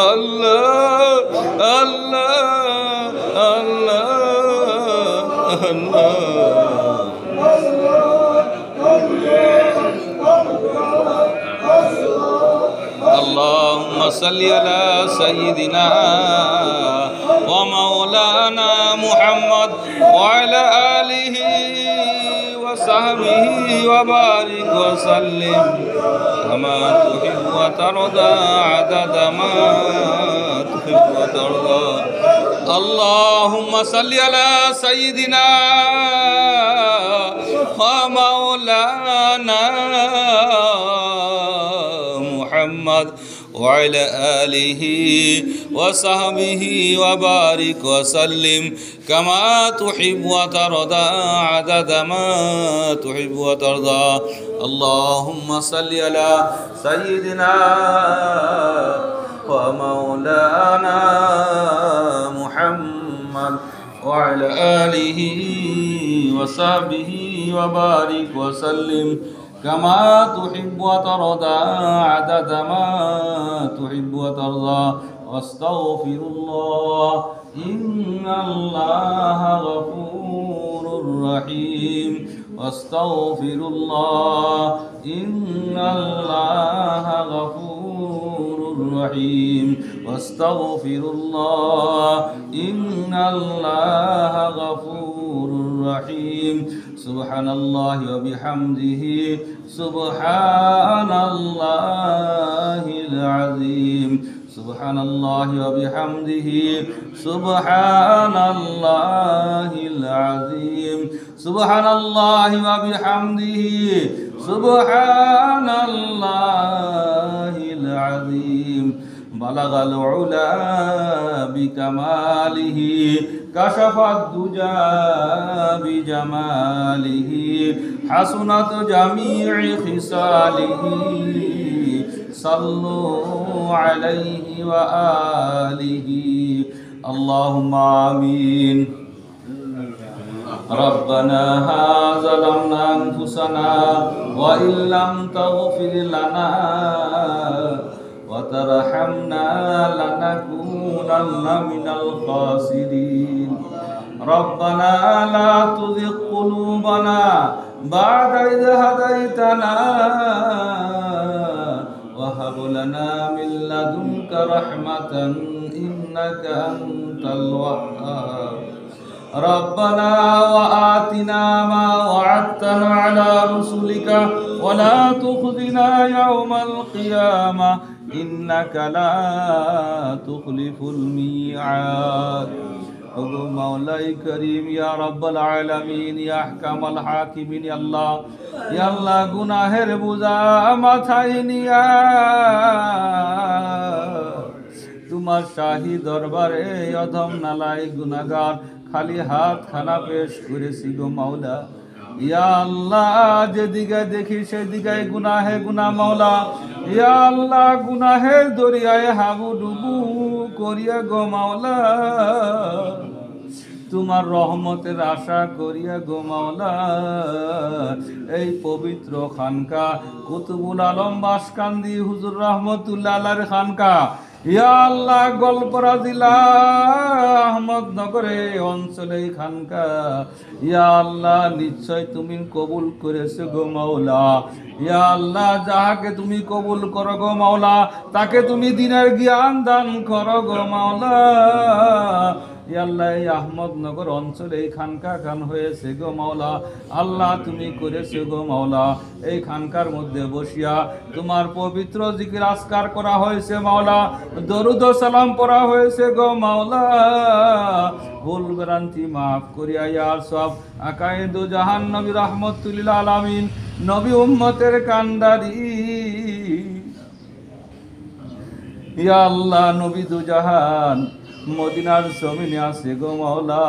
আল্লাহ আল্লাহ اللهم صل على سيدنا ومولانا محمد وعلى آله وصحبه وبارك وسلم كما تحب وترضى عدد ما تحب وترضى اللهم صل على سيدنا ومولانا محمد وعلى آله وصحبه وبارك وسلم كما تحب وترضى عدد ما تحب وترضى اللهم صل على سيدنا ومولانا محمد وعلى آله وصحبه وبارك وسلم كما تحب وترضى عدد ما تحب وترضى واستغفر الله إن الله غفور رحيم واستغفر الله إن الله غفور رحيم واستغفر الله إن الله غفور رحيم سبحان الله وبحمده سبحان الله العظيم سبحان الله وبحمده سبحان الله العظيم سبحان الله وبحمده سبحان الله العظيم بلغ العلا بكماله كشف الدجى بجماله حسنت جميع خصاله صلوا عليه وآله اللهم آمين ربنا ظلمنا أنفسنا وإن لم تغفر لنا وترحمنا لنكونن من الخاسرين ربنا لا تزغ قلوبنا بعد إذ هديتنا وهب لنا من لدنك رحمة إنك أنت الوهاب ربنا وآتنا ما وعدتنا على رسلك ولا تخزنا يوم القيامة إنك لا تخلف الميعاد مولاي كريم يا رب العالمين يا أحكم الحاكمين يا الله গুনাহের বোঝা মাথায় নিয়া তোমার শাহী দরবারে অধম নালাই গুনাহগার খালি হাত খানা পেশ করেছি গো মাওলা ইয়া আল্লাহ যেদিকে দেখি সেদিকে গুনাহে গুনাহ মাওলা ইয়া আল্লাহ গুনাহের দরিয়ায় হাবুডুবু করিয়া গো মাওলা তোমার রহমতের আশা করিয়া গো মাওলা এই পবিত্র খানকা কুতুবুল আলম বাসকান্দি হুজুর রহমতুল্লাহ আলাইহির খানকা ইয়া আল্লাহ গোলপাড়া জেলা আহমদনগরে অঞ্চলে খানকা ইয়া আল্লাহ নিশ্চয় তুমি কবুল করেছো গো মাওলা ইয়া আল্লাহ যাহাকে তুমি কবুল করো গো মাওলা তাকে তুমি দিনের জ্ঞান দান করো গো মাওলা ইয়া আল্লাহ এই আহমদনগর অঞ্চলে এই খানকা খান হয়েছে গো মাওলা আল্লাহ তুমি করেছো গো মাওলা এই খানকার মধ্যে বসিয়া তোমার পবিত্র জিকির আজকার করা হয়েছে মাওলা দরুদ ও সালাম পড়া হয়েছে গো মাওলা ভুল ভ্রান্তি মাফ করিয়া ইয়ার সব আকায়েদু জাহান নবী রাহমাতুল আলামিন নবী উম্মতের কান্ডারি ইয়া আল্লাহ নবী দু জাহান মদিনার জমিনে আছে গো মাওলা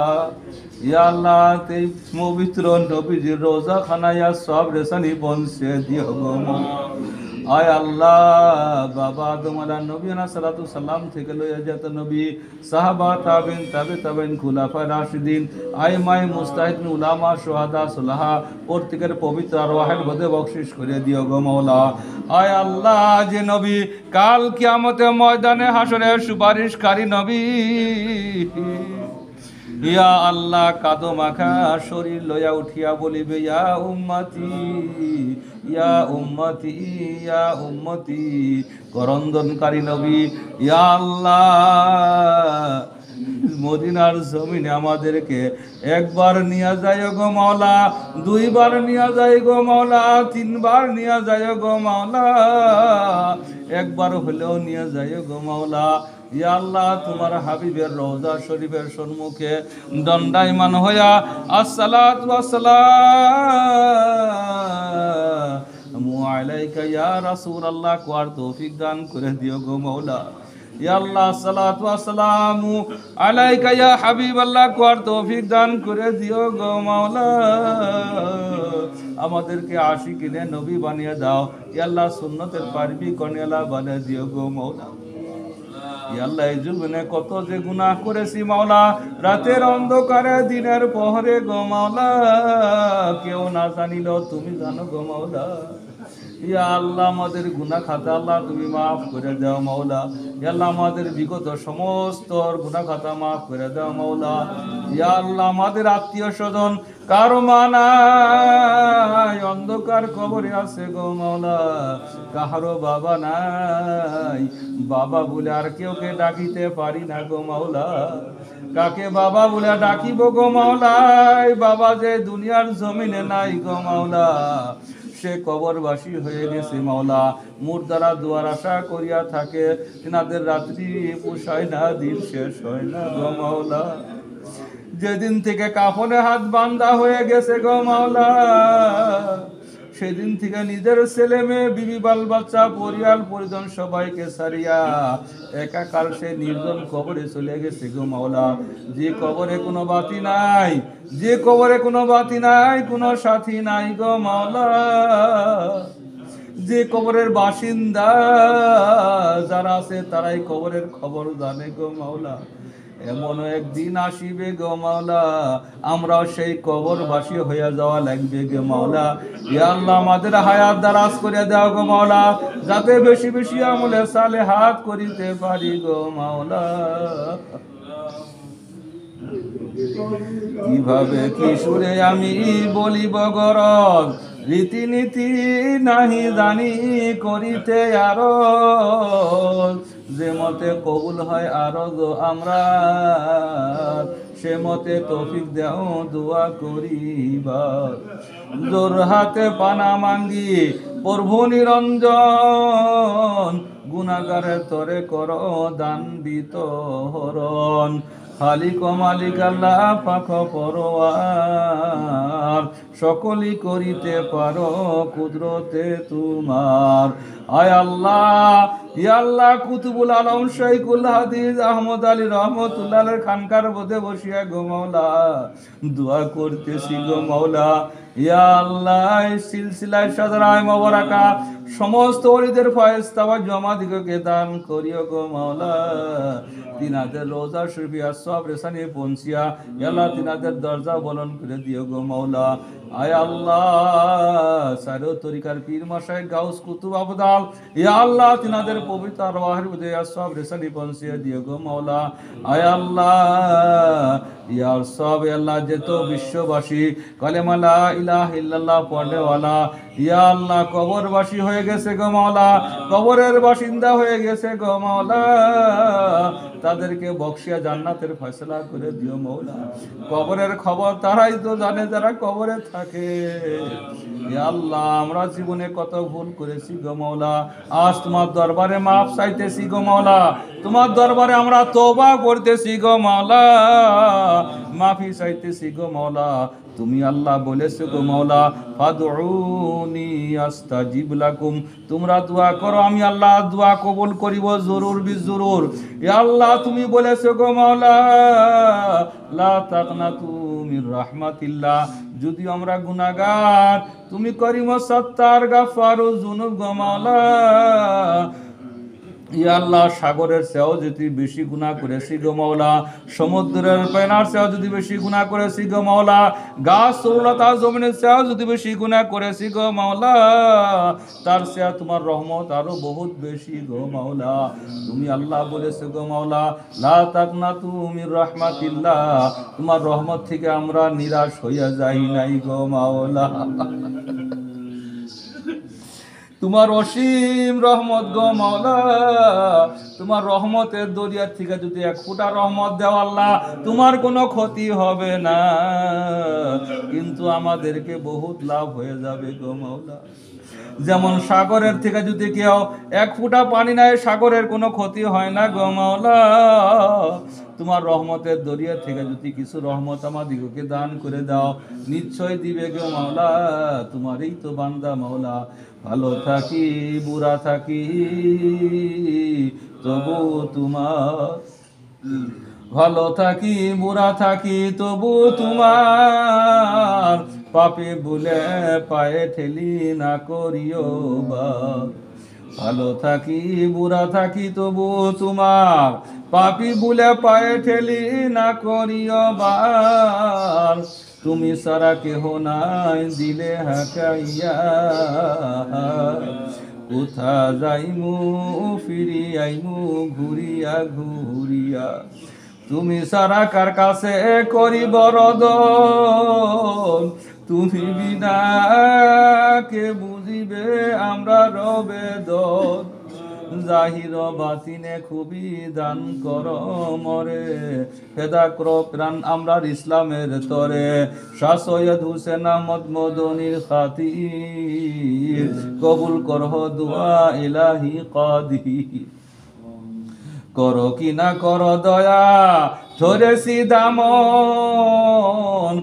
ইয়া আল্লাহ এই পবিত্র নবীজির রোজা খানায়া সব রেশানি পৌঁছে দিও গো আয় আল্লাহ বাবা আদম আলাইহিস নবী সালাতু সালাম থেকে লইয়া যত নবী সাহাবা তাবিন তাবিন খুলাফায়ে রাশিদিন আইমায়ে মুস্তাহিদিন উলামা শুহাদা সুলাহা প্রত্যেকের পবিত্র আরওয়াহের মধ্যে বকশিশ করে দিও গো মাওলা। আয় আল্লাহ যে নবী কাল কিয়ামতের ময়দানে হাসরে সুপারিশকারী নবী, ইয়া আল্লাহ কাদো মাখা শরীর লইয়া উঠিয়া বলিবে ইয়া উম্মতি ইয়া উম্মতি ইয়া উম্মতি, করন্দনকারী নবী ইয়া আল্লাহ মদিনার জমিনে আমাদেরকে একবার নিয়ে যায় গো মাওলা, দুইবার নিয়ে যায় গো মাওলা, তিনবার নিয়ে যায় গো মাওলা, একবার হলেও নিয়ে যায় গো মাওলা। ইয়া আল্লাহ তোমার হাবিবের রওজা শরীফের সম্মুখে দণ্ডায়মান হইয়া আসসালাতু ওয়াসসালামু আলাইকা ইয়া রাসূলুল্লাহ কোয়ার তৌফিক দান করে দিও গো মাওলা। ইয়া আল্লাহ সালাতু ওয়াসসালামু আলাইকা ইয়া হাবিবাল্লাহ কোয়ার তৌফিক দান করে দিও গো মাওলা। আমাদেরকে আশিকিনে নবী বানিয়ে দাও ইয়া আল্লাহ, সুন্নতের পারবি কনেলা বানিয়ে দিও গো মাওলা। ইয়া আল্লাহ এই জীবনে কত যে গুনাহ করেছি মাওলা, রাতের অন্ধকারে দিনের পহরে গো মাওলা, কেউ না জানিল তুমি জানো গো মাওলা। ইয়া আল্লাহ আমাদের গুনাহ খাতা আল্লাহ তুমি মাফ করে দাও মাওলা। ইয়া আল্লাহ আমাদের বিগত সমস্ত গুনাহ খাতা মাফ করে দাও মাওলা। ইয়া আল্লাহ আমাদের আত্মীয় স্বজন কারো মা নাই, অন্ধকার কবরে আছে গো মাওলা, কাহারো বাবা নাই, বাবা বলে আর কেউকে ডাকিতে পারি না গো মাওলা, কাকে বাবা বলে ডাকিব গো মাওলা, বাবা যে দুনিয়ার জমিনে নাই গো মাওলা, সে কবরবাসী হয়ে গেছে মাওলা। মুর্দারা দুয়ার আশা করিয়া থাকে, তিনাদের রাত্রি পোষায় না, দিন শেষ হয় না গো মাওলা। যেদিন থেকে কাফনে হাত বান্ধা হয়ে গেছে গো মাওলা, সেদিন থেকে নিজের ছেলে মেয়ে বিবি বাল বাচ্চা পরিয়াল পরিজন সবাইকে ছাড়িয়া একাকার সে নির্জন কবরে চলে গেছে গো মাওলা। যে কবরে কোনো বাতি নাই, যে কবরে কোনো বাতি নাই, কোনো সাথী নাই গো মাওলা, যে কবরের বাসিন্দা যারা আছে তারাই কবরের খবর জানে গো মাওলা। এমন একদিন আসিবে গো মাওলা, আমরাও সেই কবরবাসী হইয়া যাওয়া লাগবে গো মাওলা। ইয়া আল্লাহ আমাদের হায়াত দারাজ করে দাও গো মাওলা, যাতে বেশি বেশি আমলে সালেহাত করিতে পারি গো মাওলা। কিভাবে কি সুরে আমি বলিব গরজ, রীতিনীতি নাহি জানি করিতে আরজ, যে মতে কবুল হয় আরজ আমরা, সে মতে তৌফিক দেও দোয়া করিবার। জোর হাতে পানা মাঙ্গি প্রভু নিরঞ্জন, গুনাহগারে তরে কর দান বিতরণ। খালিক ও মালিক আল্লাহ পাক পরওয়ার, সকলই করিতে পারো কুদরতে তোমার। আয় আল্লাহ ইয়া আল্লাহ কুতুবুল আলম শাইখুল হাদিস আহমদ আলী রহমতুল্লাহ খানকার মধ্যে বসিয়া গো মাওলা দোয়া করতেছি গো মাওলা। ইয়া আল্লাহ সিলসিলায় সাদরায় মোবারকা সমস্ত ওলিদের ফয়েজতাওয়া জমা দিগকে দান করিও গো মাওলা। তিনাদের রোজা শরীফিয়া সব রেসানি পৌঁছিয়া আল্লাহ তিনাদের দরজা বলন করে দিও গো মাওলা। আয় আল্লাহ সারো তরিকার পীর মাশাই গাউস কুতুব আবদাল ইয়া আল্লাহ তিনাদের পবিত্র আরওয়াহের মধ্যে সব রেসানি পৌঁছিয়া দিও গো মাওলা। আয় আল্লাহ ইয়া সব আল্লাহ যেত বিশ্ববাসী কালেমা লা ইলাহা ইল্লাল্লাহ পড়নেওয়ালা ইয়া আল্লাহ কবরবাসী হয়ে গেছে গো মাওলা, কবরের বাসিন্দা হয়ে গেছে গো মাওলা, তাদেরকে বকশিয়া জান্নাতের ফয়সালা করে দিও মাওলা। কবরের খবর তারাই তো জানে যারা কবরে থাকে। ইয়া আল্লাহ আমরা জীবনে কত ভুল করেছি গো মাওলা, আজ তোমার দরবারে মাফ চাইতেছি গো মাওলা, তোমার দরবারে আমরা তওবা করতেছি গো মাওলা, মাফি চাইতেছি গো মাওলা। তুমি আল্লাহ বলেছো গো মাওলা, ফাদউনি আস্তাজিব লাকুম, তোমরা দোয়া করো আমি আল্লাহ দোয়া কবুল করিব জরুর বিজরুর। ইয়া আল্লাহ তুমি বলেছো গো মাওলা, লা তাকনাতু মির রাহমাতিল্লাহ, যদি আমরা গুনাহগার, তুমি করিম সত্তার গাফারু যুনুব গো মাওলা। ইয়া আল্লাহ সাগরের চেয়েও যদি বেশি গুনাহ করেছি গো মাওলা, সমুদ্রের পেনার চেয়েও যদি বেশি গুনাহ করেছি গো মাওলা, গাছ তরুলতা জমিনের চেয়েও যদি বেশি গুনাহ করেছি গো মাওলা, তার চেয়ে তোমার রহমত আরো বহুত বেশি গো মাওলা। তুমি আল্লাহ বলেছো গো মাওলা, লা তাকনাতু মির রাহমাতিল্লাহ, তোমার রহমত থেকে আমরা নিরাশ হইয়া যাই নাই গো মাওলা। তোমার অসীম রহমত গো মাওলা, তোমার রহমতের দরিয়া থেকে যদি এক ফোঁটা রহমত দেও আল্লাহ, তোমার কোনো ক্ষতি হবে না, কিন্তু আমাদেরকে বহুত লাভ হয়ে যাবে গো মাওলা। যেমন সাগরের থেকে যদি কেউ এক ফোঁটা পানি নেয়, সাগরের কোনো ক্ষতি হয় না গো মাওলা। তোমার রহমতের দরিয়া থেকে যদি কিছু রহমত আমাদিগকে দান করে দাও, নিশ্চয় দিবে গো মাওলা। তোমারই তো বান্দা মাওলা, ভালো থাকি বুড়া থাকি তবু তোমার, ভালো থাকি বুড়া থাকি তবু তোমার, পাপে ভুলে পায়ে ঠেলি না করিও বা। ভালো থাকি বুড়া থাকি তবু তোমার, পাপি ভুলে পায়ে ঠেলি না করিও বার। তুমি সারা কেহ নাই দিলে হাকাইয়া, কোথা যাইমু ফিরি আইমু ঘুরিয়া ঘুরিয়া। তুমি সারা কার কাছে করি বরদন, তুমি বিনা কে বুঝিবে আমরা রবেদন। জাহির বাতিনে খুবই দান কর মরে, ফেদা কর প্রাণ আমরার ইসলামের তরে। শাহ সৈয়দ হুসেন আহমদ মদনীর খাতির, কবুল করহ দুয়া ইলাহি কাদির। করো কি না করো দয়া, ধরেছি দামন,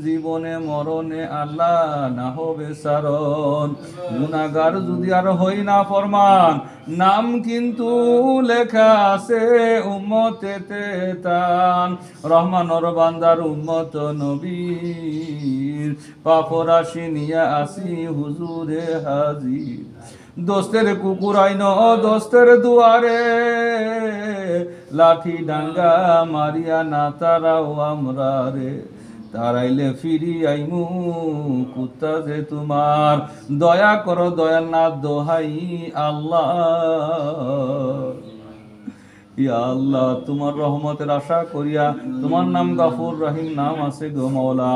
জীবনে মরণে আল্লাহ না হবে সারণ। গুনাহগার যদি আর হই না ফরমান, নাম কিন্তু লেখা আছে উম্মতেতে তান। রহমানর বান্দার উম্মত নবীর, পাপ রাশি নিয়ে আসি হুজুরে হাজির। দোস্তের কুকুর আইন দোস্তের দুয়ারে, লাঠি ডাঙ্গা মারিয়া না তারাও আমরা রে। তারাইলে ফিরি আইমু কুত্তা যে তোমার, দয়া করো দয়াল না দোহাই আল্লাহ। ইয়া আল্লাহ তোমার রহমতের আশা করিয়া, তোমার নাম গাফুর রহিম নাম আছে গো মাওলা।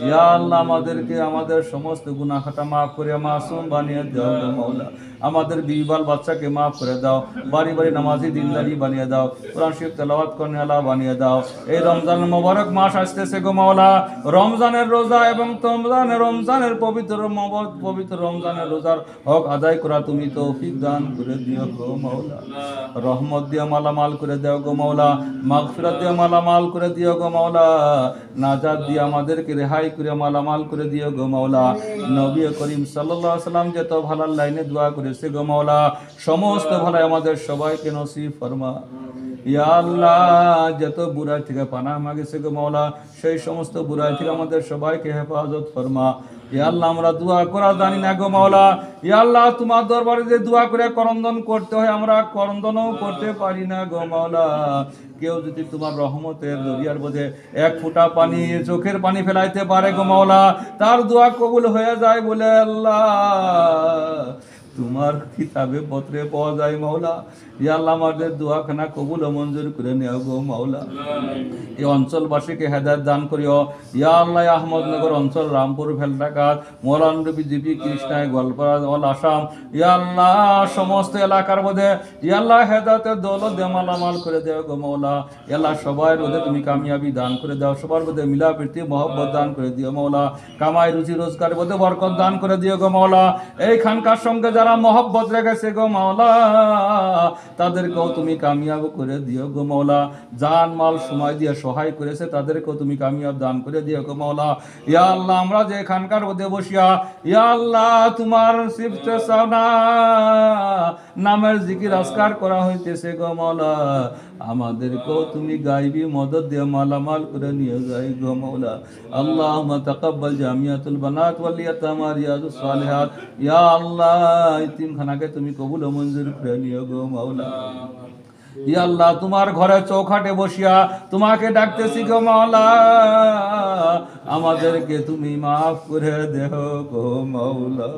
ইয়া আল্লাহ আমাদেরকে আমাদের সমস্ত গুনাহ খাতা মাফ করিয়া মাসুম বানিয়ে দাও গো মাওলা। আমাদের বিবাল বাচ্চাকে মাফ করে দাও, বাড়ি বাড়ি নামাজি দিনদারি বানিয়ে দাও, কোরআন শরীফ তেলাওয়াত করনে আলা বানিয়ে দাও। এই রমজান মোবারক মাস আসতেছে গো মাওলা, রমজানের রোজা এবং রমজানের পবিত্র রমজানের রোজার হক আদায় করা তুমি তৌফিক দান করে দিও গো মাওলা। রহমত দিয়া মালামাল করে দাও গো মাওলা, মাগফিরাত দিয়া মালামাল করে দিও গো মাওলা, নাজাত দিয়া আমাদেরকে রেহাই করে মালামাল করে দিও গো মাওলা। নবী করিম সাল্লাল্লাহু আলাইহি সাল্লাম যত ভালো লাইনে দোয়া করেছে গো মাওলা, সমস্ত ভালো আমাদের সবাইকে নসিব ফরমা। ইয়া আল্লাহ যত বুরাই থেকে পানাহ মাগেছে গো মাওলা, সেই সমস্ত বুরাই থেকে আমাদের সবাইকে হেফাজত ফরমা। ইয়া আল্লাহ আমরা দোয়া করা জানি না গো মাওলা। ইয়া আল্লাহ তোমার দরবারে যে দোয়া করে করন্দন করতে হয়, আমরা করন্দনও করতে পারি না গো মাওলা। কেউ যদি তোমার রহমতের দরিয়ার বোঝে এক ফোঁটা পানি চোখের পানি ফেলাইতে পারে গো মাওলা, তার দোয়া কবুল হয়ে যায় বলে আল্লাহ তোমার কিতাবে পত্রে পাওয়া যায় মাওলা। ইয়া আল্লাহ আমাদের দোয়াখানা কবুল ও মঞ্জুর করে নেও গো মাওলা। এই অঞ্চলবাসীকে হেদায়েত দান করিও। ইয়া আল্লাহ আহমদনগর অঞ্চল, রামপুর, ভেলটাঘাট, মোলানডুবি, জিপি, কৃষ্ণায়, গোয়ালপাড়া, অল আসাম, ইয়া আল্লাহ সমস্ত এলাকার মধ্যে ইয়া আল্লাহ হেদায়েতের দৌলত দিয়ে মালামাল করে দেও গো মাওলা। ইয়া আল্লাহ সবার মধ্যে তুমি কামিয়াবি দান করে দাও, সবার মধ্যে মিলাপ্রীতি মহব্বত দান করে দিও মাওলা। কামাই রুজি রোজগারের মধ্যে বরকত দান করে দিও গো মাওলা। এই খানকার সঙ্গে যারা মহব্বত রেখেছে গো মাওলা তাদেরকেও তুমি কামিয়াব করে দিও গো মাওলা। জান মাল সময় দিয়ে সহায় করেছে তাদেরকেও তুমি কামিয়াব দান করে দিও গো মাওলা। ইয়া আল্লাহ আমরা যে এখানকার মধ্যে বসিয়া ইয়া আল্লাহ তোমার সিফতে সানা নামের জিকির আজকার করা হইতেছে গো মাওলা, আমাদেরকেও তুমি গাইবি মদদ দিয়ে মালামাল করে নিয়ে যাই গো মাওলা। আল্লাহুম্মা তাকাব্বাল জামিয়াতুল বানাত ওয়াল ইয়াতামা রিয়াদুস সালিহাত, ইয়া আল্লাহ ইতিমখানাকে তুমি কবুল ও মঞ্জুর করে নিও গো মাওলা। ইয়া আল্লাহ তোমার ঘরে চৌখাটে বসিয়া তোমাকে ডাকতেছি গো মাওলা, আমাদেরকে তুমি মাফ করে দেও গো মাওলা,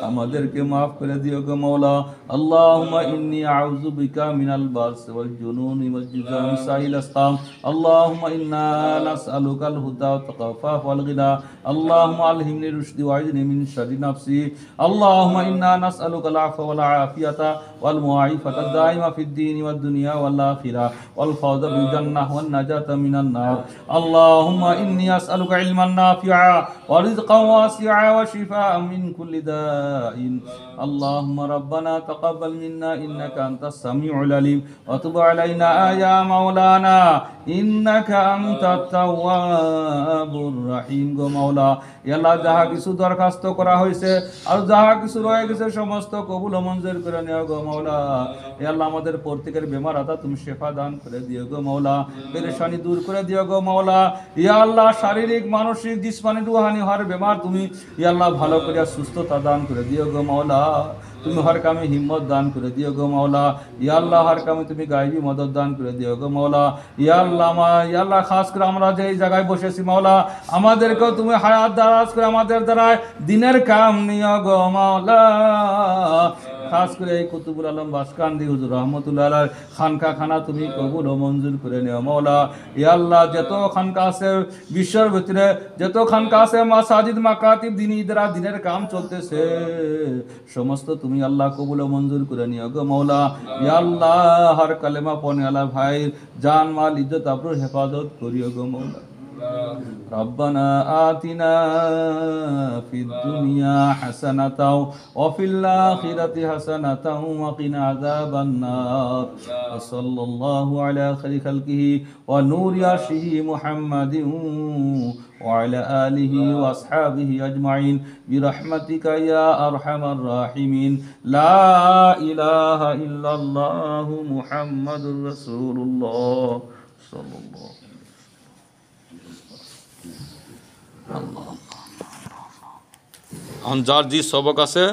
আমাদেরকে মাফ করে দিও গো মাওলা। আল্লাহুম্মা ইন্নী আউযু বিকা মিনাল বারস ওয়াল জুনুনি ওয়াল জুযামি সাইল আসকাম। আল্লাহুম্মা ইন্না নাসআলুকাল হুদা ওয়াত তাকাফা ওয়াল গিনা। আল্লাহুম্মা আলহিমনি রুশদি ওয়াইদনি মিন শাররি নাফসি। আল্লাহুম্মা ইন্না নাসআলুকাল আফওয়া ওয়াল আফিয়াতা ওয়াল মুআইফাতা দাইমা ফিদ দীনি ওয়াদ দুনিয়া ওয়াল আখিরা ওয়াল ফাওজা বিল জান্নাহ ওয়ান নাজাতা মিনান নার। আল্লাহুম্মা ইন্নী আসআলুকা ইলমান নাফিআ ওয়া রিজকান ওয়াসিআ ওয়া শিফাআন মিন কুল্লি দাইন। আল্লাহুম্মা রাব্বানা তাকাব্বাল মিন্না ইন্নাকা আনতাস সামিউল আলিম ওয়া তুব আলাইনা ইয়া মাওলানা ইন্নাকা আনতাত তাওয়াবুর রহিম। গো মাওলা ইয়া আল্লাহ যাহা কিছু দরখাস্ত করা হয়েছে আর যাহা কিছু রয়ে গেছে সমস্ত কবুল ও মঞ্জুর করে নিও গো মাওলা। ইয়া আল্লাহ আমাদের প্রত্যেকের বেমার আতা তুমি শিফা দান করে দিও গো মাওলা, পেরেশানি দূর করে দিও গো মাওলা। ইয়া আল্লাহ শারীরিক মানসিক জিসমানি রুহানি হর বেমার তুমি ইয়া আল্লাহ ভালো করে সুস্থতা দান করে দিও গো মাওলা, তুমি হর কামে হিম্মত দান করে দিও গো মাওলা। ইয়া আল্লাহ হর কামে তুমি গায়বী মদদ দান করে দিও গো মাওলা। ইয়া আল্লাহ খাস করে আমরা যে এই জায়গায় বসেছি মাওলা আমাদেরকেও তুমি হায়াত দারাজ করে আমাদের দ্বারা দিনের কাম নিও গো মাওলা। খাস করে এই কুতুবুল আলম বাসকান্দি হুজুর রহমতুল্লাহ আলাইহির খানকা খানা তুমি কবুল ও মঞ্জুর করে নিও মাওলা। ইয়া আল্লাহ যত খানকা আছে বিশ্বের ভিতরে যত খানকা আছে মাসাজিদ মাকাতিব দিনী দ্বারা দিনের কাম চলতেছে সমস্ত তুমি আল্লাহ কবুল ও মঞ্জুর করে নিও গো মাওলা। ইয়া আল্লাহ হর কালেমা পড়নে আলা ভাই জান মাল ইজ্জত আবরুর হেফাজত করিও গো মাওলা। ربنا آتنا في الدنيا حسنة وفي الآخرة حسنة وقنا عذاب النار وصلى الله على خير خلقه ونور عرشه محمد وعلى آله وأصحابه أجمعين برحمتك يا أرحم الراحمين. لا إله إلا الله محمد رسول الله صلى الله এখন যার জি সবক আছে